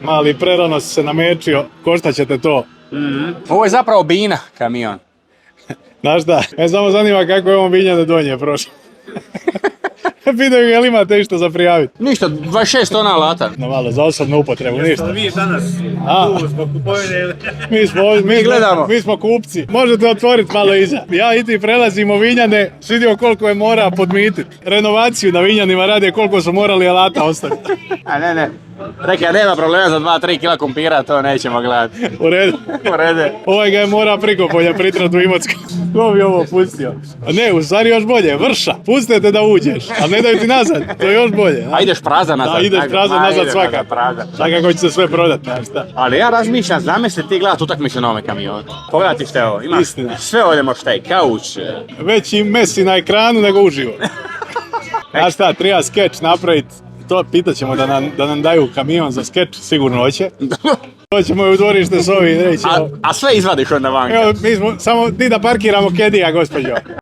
Mali prerano se namečio, košta ćete to. Ovo je zapravo Bina kamion. Znaš šta, me samo zanima kako je on Vinjane Donje prošao. Pitaju ga, jel imate išta za prijaviti? Ništa, 26 tona alata. No malo, za osobnu upotrebu, ništa. Vi danas tu zbog kupovine. Mi smo kupci. Možete otvoriti malo iza. Ja i ti prelazimo Vinjane, vidio koliko je mora podmititi. Renovaciju na Vinjanima rade, koliko su morali alata ostaviti. A ne. Rekaj, nema problema za 2-3 kila kumpira, to nećemo gledati. U redu. U redu. Ovaj ga je mora priko polja pritrat u Imotsku. Ko bi ovo pustio? A ne, u stvari još bolje, vrša. Pustite da uđeš, ali ne daju ti nazad, to je još bolje. A ideš prazan nazad. Da, ideš prazan nazad svaka. Svakako će se sve prodat, znaš šta. Ali ja razmišljam, zamisli ti gledat utakmicu na ovome kamionu. Pogledaj ti što je ovo, imaš Istina. sve ovdje možeš taj kauč. Veći Messi na ekranu nego uživo. Znaš šta, treba skeč napraviti. To pitat ćemo da nam daju kamion za skeč, sigurno hoće. Hoćemo u dvorište s ovim reći. A sve izvadiš onda vanka. Evo, mi smo, samo ti da parkiramo kedija, gospođo.